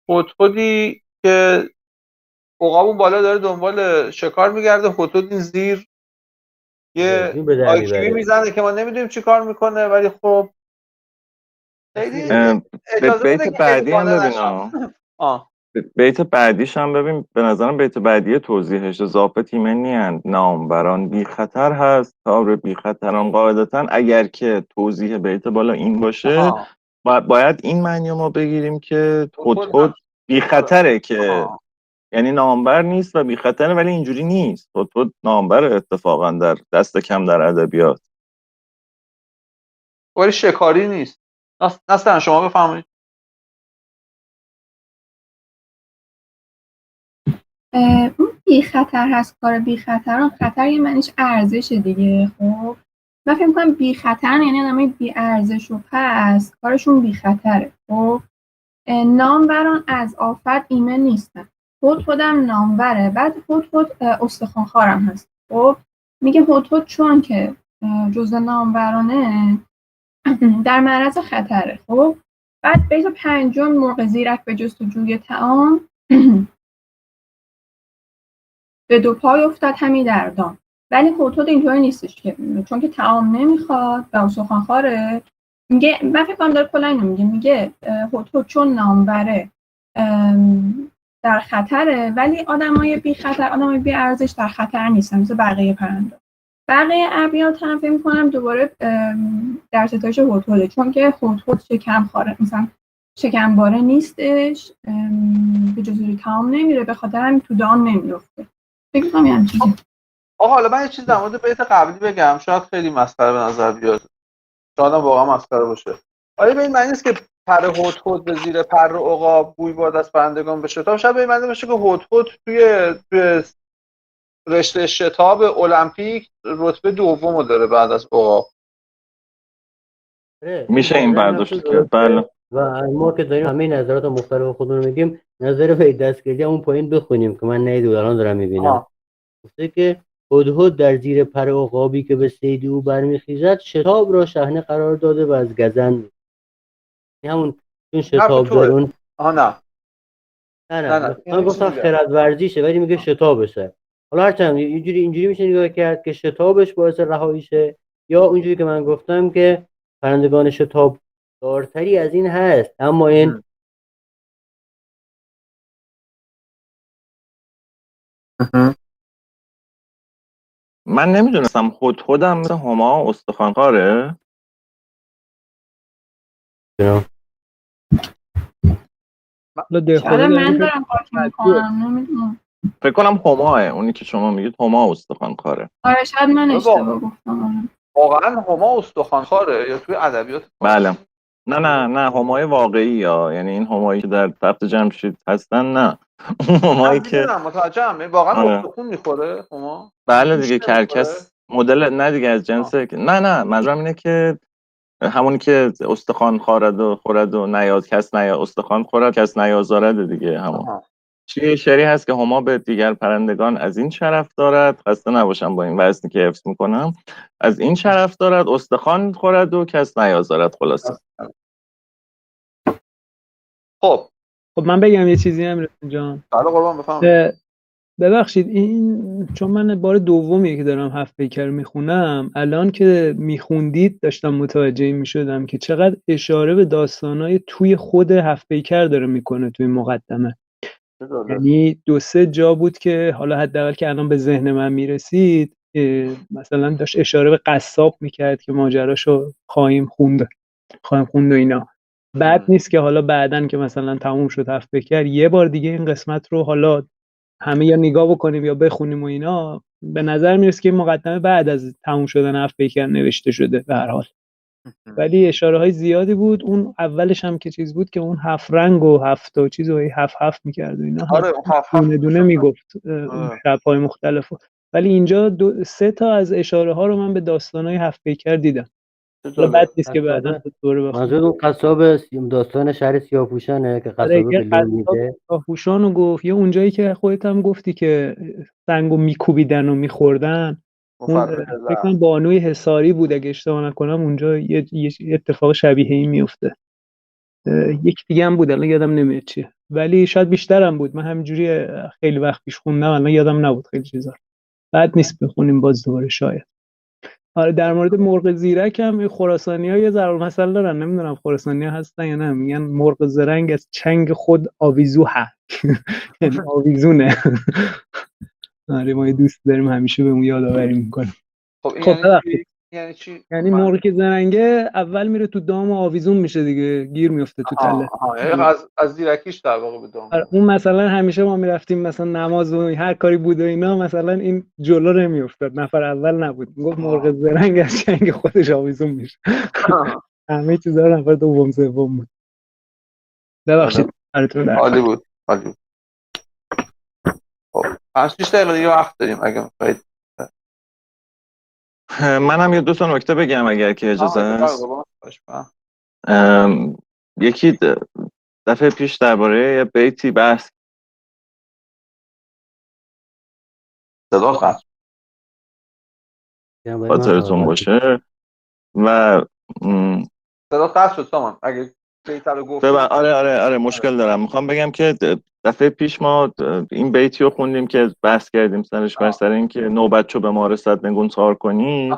هدهدی که عقاب اون بالا داره دنبال شکار میگرده، هدهد این زیر یه جون به در آیکیوی میبره. میزنه که ما نمیدونیم چی کار میکنه، ولی خب خیلی به اجازه بده بیت که خیلی بعدی هم قانع ببین نشم. آه. بیت بعدیش هم ببین، به نظرم بیت بعدی توضیحش اضافه تیمنی هن. نامبران بی خطر هست، تابر بی خطران قاعدتا. اگر که توضیح بیت بالا این باشه آها. باید این معنی ما بگیریم که هدهد هدهد بی خطره، که آه. یعنی نامبر نیست و بی خطره، ولی اینجوری نیست. هدهد نامبر اتفاقا در دست کم در ادبیات، ولی شکاری نیست. نستن شما بفرمایید. اون بی خطر هست، کار بی خطران، خطر یه معنیش ارزش دیگه. خب من فکر می‌کنم بی خطر یعنی آدمای بی ارزش و پس کارشون بی خطره. خب ناموران از آفت ایمن نیستن. هدهدم ناموره. بعد هدهد استخوان‌خوارم هست. خب میگه هدهد چون که جزء نامورانه در معرض خطره. خب بعد بیت پنجم، مرغ زیرک به جستجوی طعام به دو پای افتاد همی در دام. ولی هدهد اینطوری نیستش که چون که طعام نمیخواد و استخوان‌خواره. میگه، من فکر کنم داره کلا اینو میگه هدهد چون ناموره در خطره، ولی آدمای بی خطر، آدمای بی ارزش در خطر نیستن مثل بقیه پرنده. بقیه ابیات هم فکر می‌کنم دوباره در ستایش هدهده، چون که هدهد شکم‌خواره، مثلا شکمباره نیستش، به جزوی طعام نمیره، به خاطر همین تو دام نمیفته. فکر کنم یعنی چیزی. آقا حالا من یه چیز در مورد بیت قبلی بگم، شاید خیلی مسخره به نظر بیاد، شاید هم واقعا مسخره باشه. آیا به این معنی است که پر هدهد به زیر پر عقاب بوی باد از پرندگان به شتاب؟ شاید به این معنی باشه که هدهد توی رشته شتاب المپیک رتبه دومو داره بعد از عقاب. میشه این برداشت کرد. بله. و ما که داریم همه نظرات مختلف خودمون رو میگیم، نظر به دستگیری اون پایین بخونیم که من ندیدم، الان دارم میبینم. گفته که هدهد در زیر پر عقابی که به صید او برمیخیزد، شتاب را شحنه قرار داده و از گزند. همون چون شتاب داره اون نه من گفتم خرد ورزیشه، ولی میگه شتابشه. حالا هرچند اینجوری میشه نگاه کرد که شتابش باعث رهاییشه، یا اونجوری که من گفتم که پرندگان شتاب دارتری از این هست، اما این من نمیدونستم هدهدم مثل هما استخوان‌خواره. شاید من دارم قاطی میکنم، نمیدونم. فکر کنم هماه، اونی که شما میگید هما استخوان‌خواره. آره شاید من اشتباه گفتم. واقعا هما استخوان‌خواره یا توی ادبیات؟ بله. نه همای واقعی، یا یعنی این همایی که در تخت جمشید هستن، نه همایی که متوجهم واقعا استخون میخوره هما. بله دیگه، کرکس مدل، نه دیگه از جنس نه منظورم اینه که همونی که استخوان خورد و نیاز کس استخوان خورد کس نیازارد دیگه، همون. شعری هست که هما به دیگر پرندگان از این شرف دارد، خسته نباشم با این وزنی که حفظ میکنم، از این شرف دارد استخوان خورد و کس نیازارد. خلاصه خب خب من بگم یه چیزی هم رسول جان. بله قربان بفهم. ببخشید این چون من بار دومیه که دارم هفت پیکر میخونم، الان که میخوندید داشتم متوجه میشدم که چقدر اشاره به داستانای توی خود هفت پیکر داره میکنه توی مقدمه. یعنی 2-3 جا بود که حالا حداقل که الان به ذهن من میرسید، مثلا داشت اشاره به قصاب میکرد که ماجراشو خواهیم خوند و اینا. بعد نیست که حالا بعدن که مثلا تموم شد هفت پیکر یه بار دیگه این قسمت رو حالا همه یا نگاه بکنیم یا بخونیم و اینا، به نظر میرسه که این مقدمه بعد از تموم شدن هفت پیکر نوشته شده به هر حال. ولی اشاره های زیادی بود. اون اولش هم که چیز بود که اون 7 رنگ و 7 تا چیز و 7 میکرد و اینا. آره اون دونه دونه میگفت شب‌های مختلف. ولی اینجا 3 تا از اشاره ها رو من به داستانای هفت پیکر دیدم. حالا بد نیست که بعدا دوره بخونم. منظور اون قصاب داستان شهر سیاه‌پوشانه که قصابه به لون میده. سیاه‌پوشانو گفت، یا اونجایی که خودت هم گفتی که سنگو میکوبیدن و میخوردن، اون فکر کنم بانوی حصاری بود اگه اشتباه نکنم، اونجا یه اتفاق شبیه این میفته. یک دیگه هم بود الان یادم نمیاد چیه، ولی شاید بیشتر هم بود. من همینجوری خیلی وقت پیش خوندم الان یادم نبود خیلی چیزا. بعد نیست بخونیم باز دوباره شاید. آره در مورد مرغ زیرک هم خراسانی‌ها یه ضرب المثل دارن، نمیدونم خراسانی‌ها هستن یا نه، میگن مرغ زرنگ از چنگ خود آویزو یعنی آویزونه. آره ما یه دوست داریم همیشه به اون یادآوری میکنه. خب یعنی چی؟ یعنی مرغ که زرنگه اول میره تو دام و آویزون میشه دیگه، گیر میفته تو تله. یعنی از زیرکیش در واقع به دام. اون مثلا همیشه ما میرفتیم مثلا نماز و هر کاری بود و اینا، مثلا این جلو نمیافتاد، نفر اول نبود، میگفت مرغ زرنگ از چنگ خودش آویزون میشه. همه چیزا رو نفر دوم سوم بود. ببخشید براتون عالی بود. خب 5-6 دقیقه دیگه وقت داریم اگه می‌خواید. منم یه 2 تا نکته بگم اگر که اجازه هست. یکی دفعه پیش درباره یه بیتی بحث خاطرتون باشه و صدا قطع شد سامان اگه بیت رو گفت. آره مشکل دارم. میخوام بگم که دفعه پیش ما این بیتی رو خوندیم که بحث کردیم سرش، بر سر این که نوبت چو به ما رسد نگون سار کنی.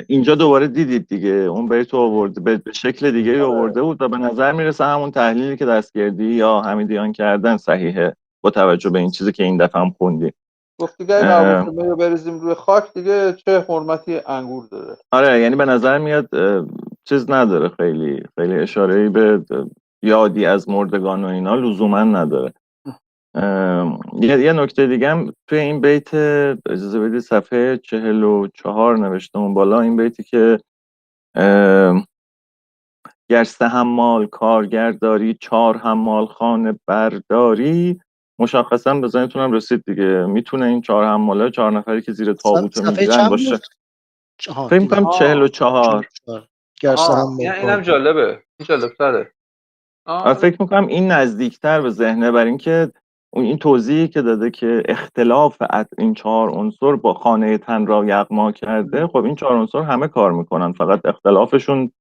اینجا دوباره دیدید دیگه اون بیت رو آورده به شکل دیگه آورده بود و به نظر میرسه همون تحلیلی که دستگردی یا حمیدیان کردن صحیحه با توجه به این چیزی که این دفعه هم خوندیم. گفت دیگه اگه رو بریزیم روی خاک دیگه چه حرمتی انگور داره. آره یعنی به نظر میاد چیز نداره، خیلی اشاره‌ای به یادی از مردگان و اینا لزوما نداره. یه نکته دیگه هم توی این بیت اجازه بدید صفحه 44 نوشته اون بالا، این بیتی که گر 3 حمال کارگر داری 4 حمال خانه برداری، مشخصا به ذهنتونم رسید دیگه، میتونه این 4 حماله 4 نفری که زیر تابوت میگیرن باشه. فکر می‌کنم 44. اینم جالبه، این جالب‌تره. فکر می‌کنم این نزدیکتر به ذهنه، برای اینکه این توضیحی که داده که اختلاف این 4 عنصر با خانه تن را یغما کرده، خب این 4 عنصر همه کار میکنن، فقط اختلافشون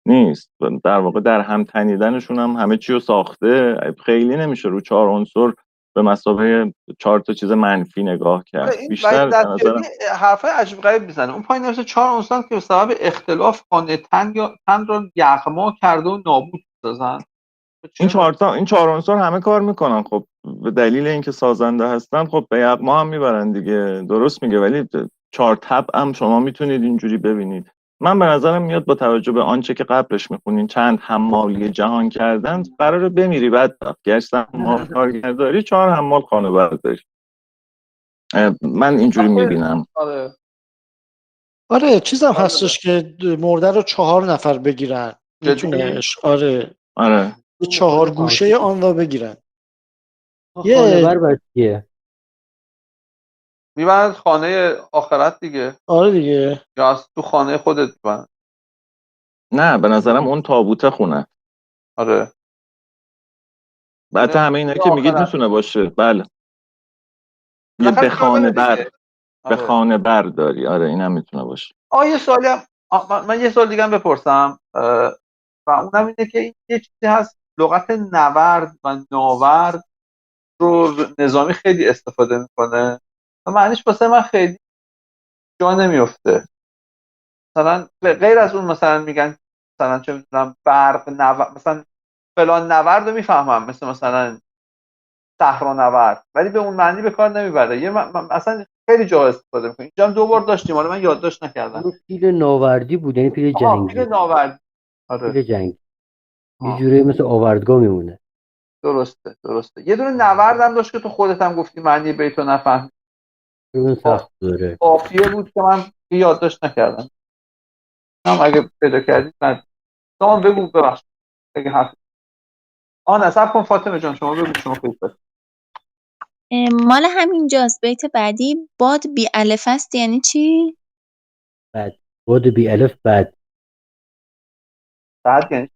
نیست، در واقع در هم تنیدنشون هم همه چی رو ساخته. خیلی نمیشه رو 4 عنصر به مثابه 4 تا چیز منفی نگاه کرد. بیشتر به نظرم حرفای عجیب غریب میزنه. اون پایین نوشته 4 عنصر که به سبب اختلاف خانه تن یا تن را یغما کرده و نابود سازن. این 4 عنصر همه کار میکنن، خب به دلیل اینکه سازنده هستن خب به یغما هم میبرن دیگه، درست میگه. ولی 4 طبع هم شما میتونید اینجوری ببینید. من به نظرم میاد با توجه به آنچه که قبلش میخونین چند حمالی جهان کردن، قراره بمیری بعد گشت حمال کارگرداری 4 حمال خانه برداری. من اینجوری میبینم. آره چیزم هستش که مرده رو 4 نفر بگیرن میتونه. آره 4 گوشه آن را بگیرن. خانه بر بچیه میبرند خانه آخرت دیگه. آره دیگه. یا از تو خانه خودت میبرند. نه به نظرم اون تابوته خونه. آره البته همه اینا که میگید میتونه باشه. بله، یه به خانه بر، به خانه بر داری. آره اینم میتونه باشه. یه سوالی هم من یه سوال دیگه هم بپرسم و اونم اینه که این یه چیزی هست لغت نورد و ناورد رو نظامی خیلی استفاده میکنه و معنیش واسه من خیلی جا نمیفته. مثلا غیر از اون مثلا میگن مثلا چه میدونم برق مثلا فلان نورد رو میفهمم مثلا صحرا نورد، ولی به اون معنی به کار نمیبره. اصلا خیلی جا استفاده میکنه. اینجا هم 2 بار داشتیم، حالا من یادداشت نکردم. اون پیل ناوردی بود، یعنی پیل جنگی. پیل ناوردی. آره. پیل جنگی. یه جوری مثل آوردگاه میمونه. درسته. یه دونه نورد هم داشت که تو خودت هم گفتی معنی بیتو نفهمی. اون سخت داره. قافیه بود که من یادداشت نکردم. هم اگه پیدا کردید من شما بگو ببخشید اگه حرف نصب کن فاطمه جان، شما بگو شما فکر مال همینجاست. بیت بعدی باد بی الف است یعنی چی؟ باد بی الف بعد یعنی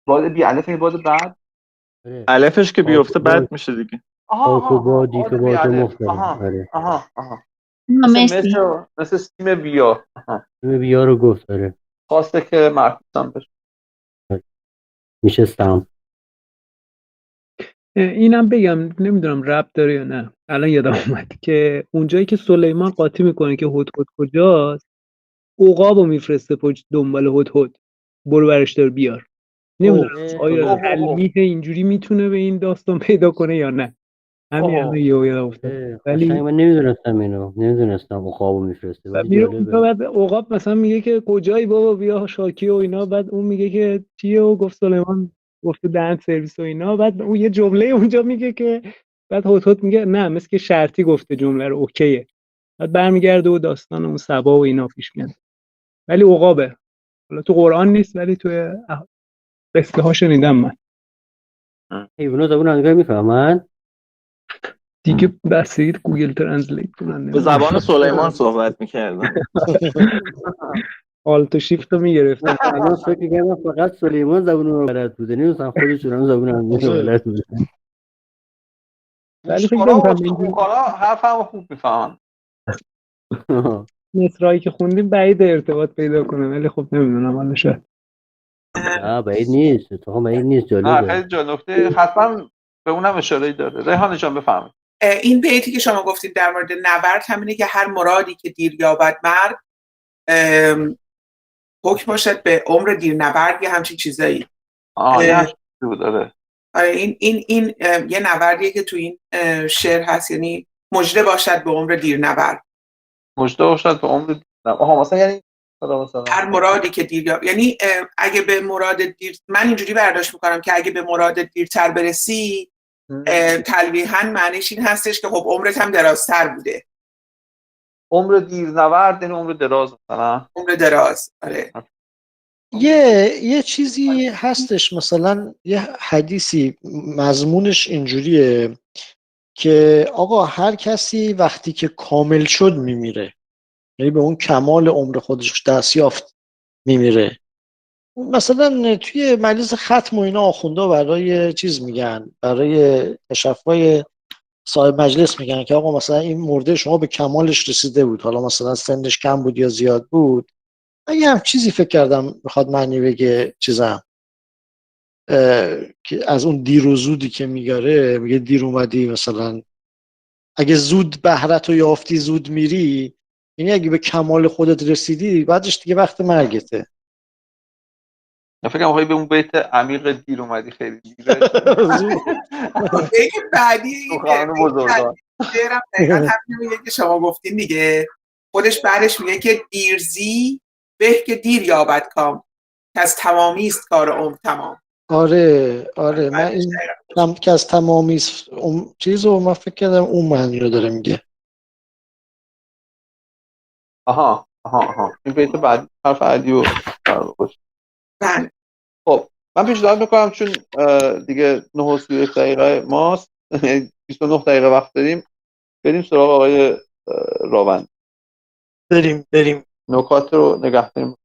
باد بی الف یعنی باد بعد. الفش که بیفته بعد میشه دیگه. خاک و بادی که با تو مختلف. آها. مرسی. مثل سیم بیا. سیم بیا رو گفت. داره خواسته که معکوسم بشه. میشه سم. اینم بگم نمیدونم ربط داره یا نه، الان یادم اومد که اونجایی که سلیمان قاطی میکنه که هدهد کجاست، عقابو میفرسته دنبال هدهد، برو برش دار بیار. نمیدونم آیا تلمیح اینجوری میتونه به این داستان پیدا کنه یا نه. همین الان یادم افتاد. ولی من نمیدونستم عقابو میفرسته، ولی جالبه. بعد عقاب مثلا میگه که کجایی بابا بیا شاکی و اینا، بعد اون میگه که چیه و گفت سلیمان گفته دهن سرویس و اینا، بعد اون یه جمله اونجا میگه که بعد هدهد میگه نه مثل که شرطی گفته جمله رو اوکیه، بعد برمیگرده و داستان اون سبا و اینا پیش میاد. ولی عقابه. حالا تو قرآن نیست ولی توی قصه ها شنیدم من. حیونا زبون انگار میفهمن دیگه بسید گوگل ترنسلیت کنن. به زبان سلیمان صحبت میکردن. آلت و شیفت رو میگرفتن. الان فکر می‌کردم فقط سلیمان زبون رو بلد بوده، نمی‌دونم خودشون هم زبون هم بلد بوده. ولی فکر نمی‌کنم این کارا حرفمو خوب میفهمن. مصرایی که خوندیم بعید ارتباط پیدا کنه، ولی خب نمیدونم حالا شاید. نه بعید نیست، اتفاقا بعید نیست. جالبه. خیلی جالب. نکته حتما به اونم اشاره داره. ریحانه جان بفرمایید. این بیتی که شما گفتید در مورد نبرد همینه که هر مرادی که دیر یابد مرد حکم باشد به عمر دیر نبرد یا همچین چیزایی. این یه نبردیه که تو این شعر هست، یعنی مژده باشد به عمر دیر نبرد. مژده باشد به عمر دیر نبرد. مثلا یعنی هر مرادی که دیر یابد، یعنی اگه به مراد دیر، من اینجوری برداشت میکنم که اگه به مراد دیرتر برسی تلویحاً معنیش این هستش که خب عمرت هم درازتر بوده. عمر دیر نورد یعنی عمر دراز. مثلا عمر دراز. آره. یه چیزی هستش، مثلا یه حدیثی مضمونش اینجوریه که آقا هر کسی وقتی که کامل شد میمیره، یعنی به اون کمال عمر خودش دست یافت میمیره. مثلا توی مجلس ختم و اینا آخوندا برای چیز میگن، برای تشفای صاحب مجلس میگن که آقا مثلا این مرده شما به کمالش رسیده بود، حالا مثلا سنش کم بود یا زیاد بود. اگه هم چیزی فکر کردم میخواد معنی بگه چیزم که از اون دیر و زودی که میگاره، میگه دیر اومدی، مثلا اگه زود بهرت رو یافتی زود میری، یعنی اگه به کمال خودت رسیدی بعدش دیگه وقت مرگته. من فکرم به اون بیت عمیق دیر اومدی خیلی دیره. یکی بعدی شعرم دقیقا همین میگه که شما گفتین دیگه. خودش بعدش میگه که دیرزی به که دیر یابد کام که از تمامی است کار عمر تمام. آره من این که از تمامی است چیزو من فکر کردم اون معنی رو داره میگه. آها این بیت بعد حرف علی و بله. خب من پیشنهاد میکنم چون دیگه 9:31 دقیقه ماست، 29 دقیقه وقت داریم، بریم سراغ آقای راوند. بریم نکات رو نگه داریم.